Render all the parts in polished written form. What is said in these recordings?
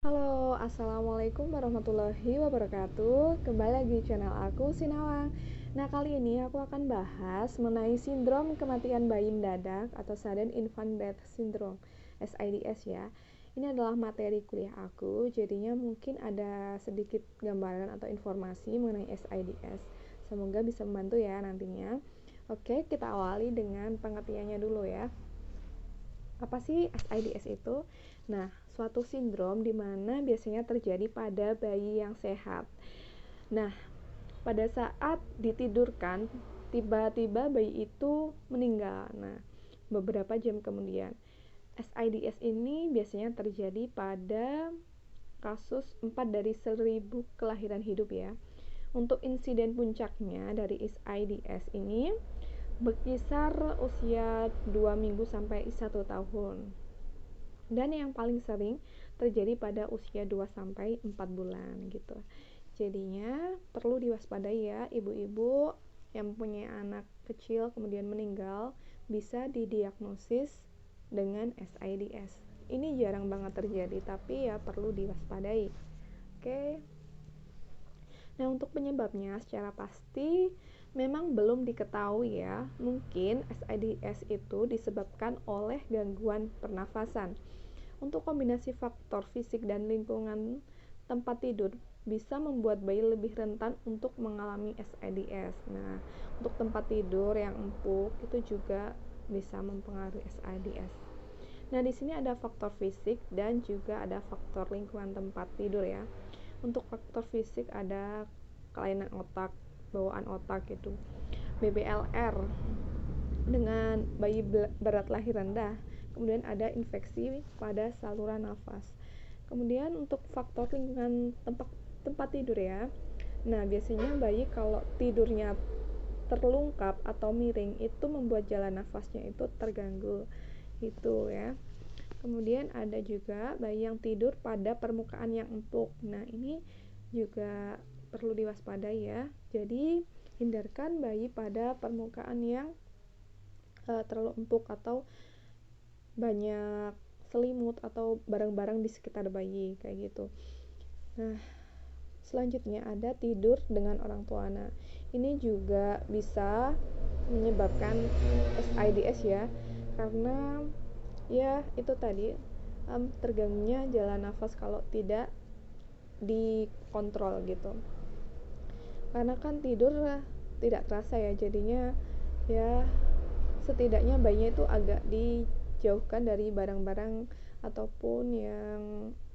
Halo, Assalamualaikum warahmatullahi wabarakatuh. Kembali lagi di channel aku, Sinawang. Nah, kali ini aku akan bahas mengenai sindrom kematian bayi mendadak atau Sudden Infant Death Syndrome, SIDS ya. Ini adalah materi kuliah aku, jadinya mungkin ada sedikit gambaran atau informasi mengenai SIDS. Semoga bisa membantu ya nantinya. Oke, kita awali dengan pengertiannya dulu ya. Apa sih SIDS itu? Nah, suatu sindrom di mana biasanya terjadi pada bayi yang sehat. Nah, pada saat ditidurkan, tiba-tiba bayi itu meninggal. Nah, beberapa jam kemudian. SIDS ini biasanya terjadi pada kasus 4 dari 1000 kelahiran hidup ya. Untuk insiden puncaknya dari SIDS ini berkisar usia 2 minggu sampai 1 tahun. Dan yang paling sering terjadi pada usia 2 sampai 4 bulan gitu. Jadinya perlu diwaspadai ya ibu-ibu yang punya anak kecil kemudian meninggal, bisa didiagnosis dengan SIDS. Ini jarang banget terjadi tapi ya perlu diwaspadai. Oke. Nah, untuk penyebabnya secara pasti memang belum diketahui ya. Mungkin SIDS itu disebabkan oleh gangguan pernafasan. Untuk kombinasi faktor fisik dan lingkungan tempat tidur bisa membuat bayi lebih rentan untuk mengalami SIDS. Nah, untuk tempat tidur yang empuk itu juga bisa mempengaruhi SIDS. Nah, di sini ada faktor fisik dan juga ada faktor lingkungan tempat tidur ya. Untuk faktor fisik ada kelainan otak, bawaan otak gitu. BBLR dengan bayi berat lahir rendah. Kemudian ada infeksi pada saluran nafas. Kemudian untuk faktor lingkungan tempat tidur ya. Nah, biasanya bayi kalau tidurnya terlungkap atau miring itu membuat jalan nafasnya itu terganggu gitu ya. Kemudian ada juga bayi yang tidur pada permukaan yang empuk. Nah, ini juga perlu diwaspadai ya. Jadi, hindarkan bayi pada permukaan yang terlalu empuk atau banyak selimut atau barang-barang di sekitar bayi kayak gitu. Nah, selanjutnya ada tidur dengan orang tua. Nah, ini juga bisa menyebabkan SIDS ya, karena ya itu tadi terganggunya jalan nafas kalau tidak dikontrol gitu. Karena kan tidur tidak terasa ya, jadinya ya setidaknya bayinya itu agak dijauhkan dari barang-barang ataupun yang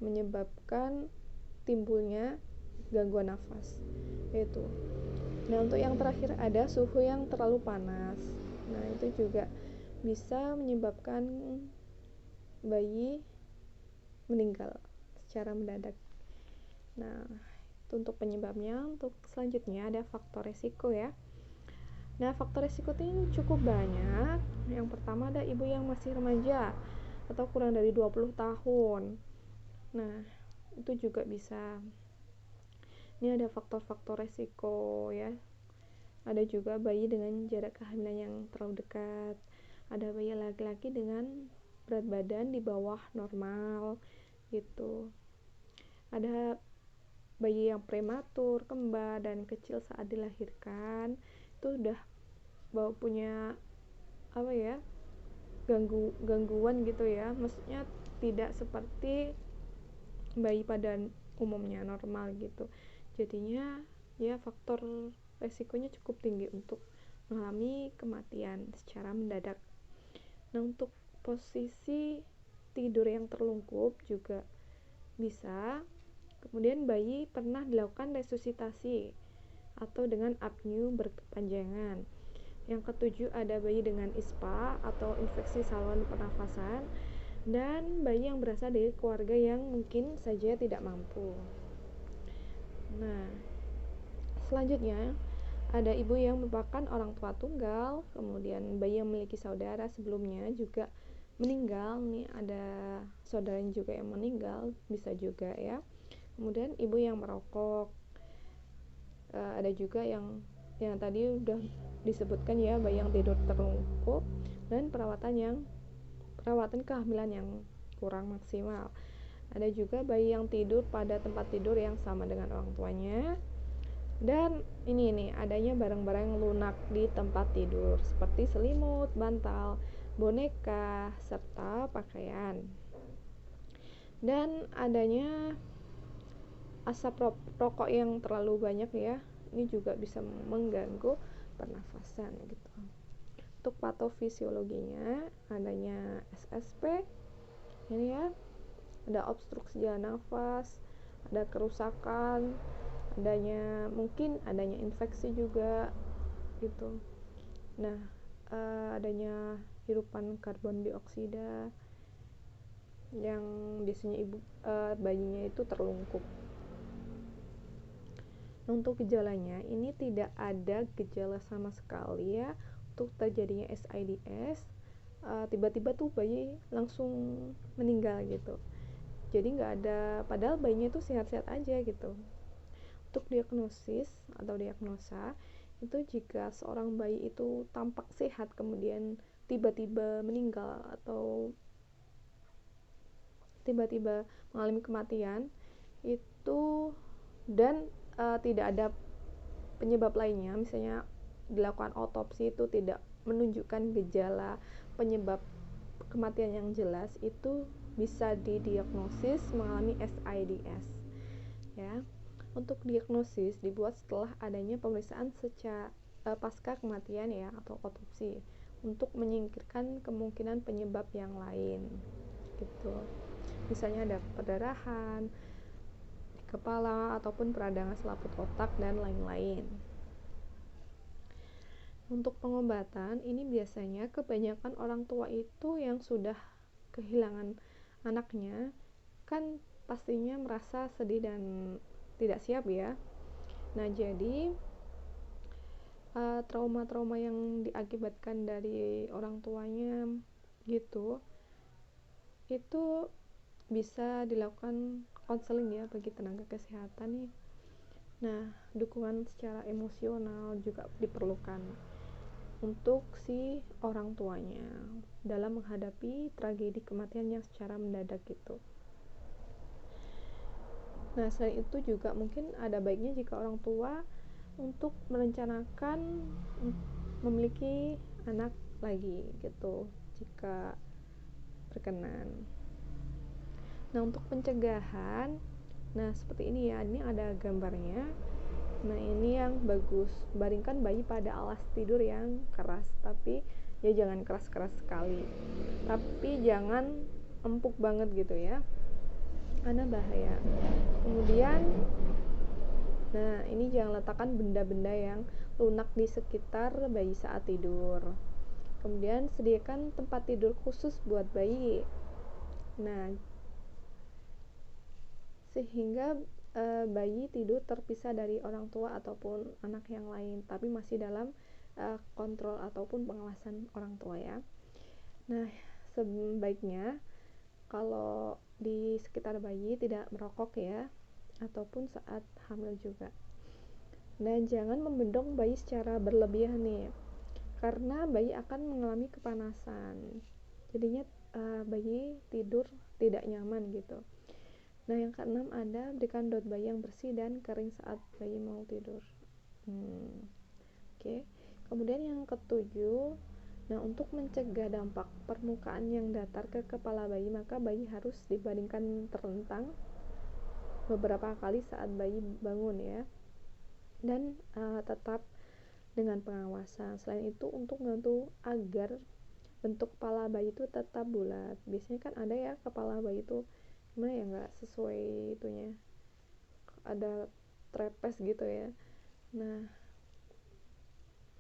menyebabkan timbulnya gangguan nafas itu. Nah, untuk yang terakhir ada suhu yang terlalu panas. Nah, itu juga bisa menyebabkan bayi meninggal secara mendadak. Nah, itu untuk penyebabnya. Untuk selanjutnya ada faktor resiko ya. Nah, faktor resiko ini cukup banyak. Yang pertama ada ibu yang masih remaja atau kurang dari 20 tahun. Nah, itu juga bisa. Ini ada faktor-faktor resiko ya. Ada juga bayi dengan jarak kehamilan yang terlalu dekat. Ada bayi laki-laki dengan berat badan di bawah normal gitu. Ada bayi yang prematur, kembar dan kecil saat dilahirkan. Itu udah punya apa ya, gangguan gitu ya, maksudnya tidak seperti bayi pada umumnya normal gitu. Jadinya ya faktor resikonya cukup tinggi untuk mengalami kematian secara mendadak. Nah, untuk posisi tidur yang terlungkup juga bisa. Kemudian bayi pernah dilakukan resusitasi atau dengan apnea berkepanjangan. Yang ketujuh ada bayi dengan ISPA atau infeksi saluran pernafasan, dan bayi yang berasal dari keluarga yang mungkin saja tidak mampu. Nah, selanjutnya ada ibu yang merupakan orang tua tunggal, kemudian bayi yang memiliki saudara sebelumnya juga meninggal. Nih ada saudaranya juga yang meninggal, bisa juga ya. Kemudian ibu yang merokok, ada juga yang tadi udah disebutkan ya, bayi yang tidur terlungkup dan perawatan kehamilan yang kurang maksimal. Ada juga bayi yang tidur pada tempat tidur yang sama dengan orang tuanya. Dan ini nih, adanya barang-barang lunak di tempat tidur seperti selimut, bantal, boneka, serta pakaian. Dan adanya asap rokok yang terlalu banyak ya, ini juga bisa mengganggu pernafasan gitu. Untuk patofisiologinya adanya SSP ini ya, ada obstruksi jalan nafas, ada kerusakan, mungkin adanya infeksi juga gitu. Nah, adanya hirupan karbon dioksida yang biasanya bayinya itu terlungkup. Untuk gejalanya ini tidak ada gejala sama sekali ya untuk terjadinya SIDS. Tiba-tiba tuh bayi langsung meninggal gitu, jadi nggak ada, padahal bayinya itu sehat-sehat aja gitu. Untuk diagnosis atau diagnosa itu jika seorang bayi itu tampak sehat kemudian tiba-tiba meninggal atau tiba-tiba mengalami kematian itu, dan tidak ada penyebab lainnya, misalnya dilakukan otopsi itu tidak menunjukkan gejala penyebab kematian yang jelas, itu bisa didiagnosis mengalami SIDS ya. Untuk diagnosis dibuat setelah adanya pemeriksaan secara pasca kematian ya, atau otopsi, untuk menyingkirkan kemungkinan penyebab yang lain gitu. Misalnya ada perdarahan di kepala ataupun peradangan selaput otak dan lain-lain. Untuk pengobatan ini biasanya kebanyakan orang tua itu yang sudah kehilangan anaknya kan pastinya merasa sedih dan tidak siap ya. Nah, jadi trauma-trauma yang diakibatkan dari orang tuanya gitu, itu bisa dilakukan konseling ya bagi tenaga kesehatan nih. Nah, dukungan secara emosional juga diperlukan untuk si orang tuanya dalam menghadapi tragedi kematian yang secara mendadak gitu. Nah, selain itu juga mungkin ada baiknya jika orang tua untuk merencanakan memiliki anak lagi gitu jika berkenan. Nah, untuk pencegahan, nah seperti ini ya, ini ada gambarnya. Nah, ini yang bagus, baringkan bayi pada alas tidur yang keras, tapi ya jangan keras-keras sekali, tapi jangan empuk banget gitu ya, karena bahaya. Kemudian nah, ini jangan letakkan benda-benda yang lunak di sekitar bayi saat tidur. Kemudian sediakan tempat tidur khusus buat bayi. Nah, sehingga bayi tidur terpisah dari orang tua ataupun anak yang lain, tapi masih dalam kontrol ataupun pengawasan orang tua ya. Nah, sebaiknya kalau di sekitar bayi tidak merokok ya, ataupun saat hamil juga. Dan jangan membendong bayi secara berlebihan nih, karena bayi akan mengalami kepanasan, jadinya bayi tidur tidak nyaman gitu. Nah, yang keenam ada berikan dot bayi yang bersih dan kering saat bayi mau tidur. Oke. Kemudian yang ketujuh, nah untuk mencegah dampak permukaan yang datar ke kepala bayi, maka bayi harus dibaringkan terlentang beberapa kali saat bayi bangun ya, dan tetap dengan pengawasan. Selain itu untuk membantu agar bentuk kepala bayi itu tetap bulat. Biasanya kan ada ya kepala bayi itu gimana ya, nggak sesuai itunya, ada trapes gitu ya. Nah,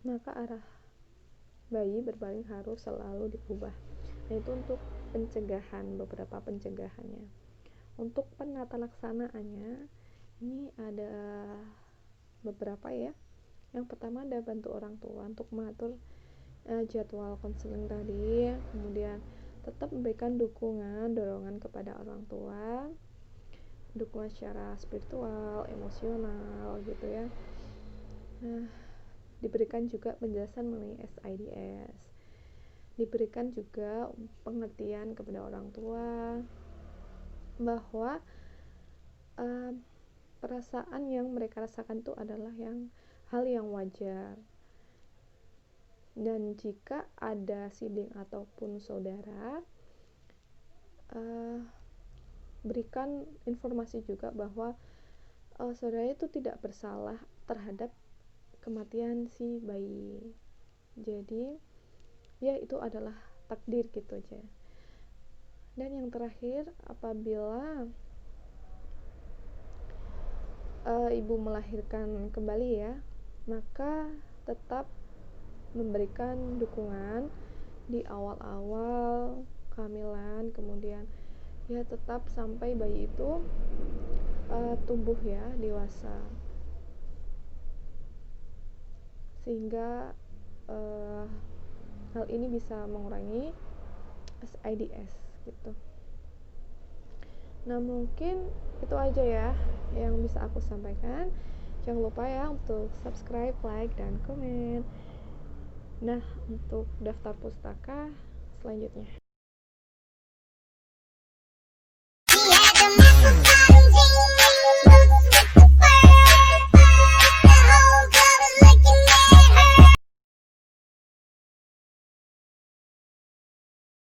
maka arah bayi berbaring harus selalu diubah. Nah, itu untuk pencegahan, beberapa pencegahannya. Untuk penata laksanaannya ini ada beberapa ya. Yang pertama ada bantu orang tua untuk mengatur jadwal konseling tadi, kemudian tetap memberikan dukungan, dorongan kepada orang tua, dukungan secara spiritual, emosional gitu ya. Nah, diberikan juga penjelasan mengenai SIDS, diberikan juga pengertian kepada orang tua, bahwa perasaan yang mereka rasakan itu adalah hal yang wajar. Dan jika ada sibling ataupun saudara, berikan informasi juga bahwa saudara itu tidak bersalah terhadap kematian si bayi. Jadi ya itu adalah takdir gitu aja. Dan yang terakhir, apabila ibu melahirkan kembali ya, maka tetap memberikan dukungan di awal-awal kehamilan, kemudian ya tetap sampai bayi itu tumbuh ya, dewasa, sehingga hal ini bisa mengurangi SIDS gitu. Nah, mungkin itu aja ya yang bisa aku sampaikan. Jangan lupa ya untuk subscribe, like, dan komen. Nah, untuk daftar pustaka selanjutnya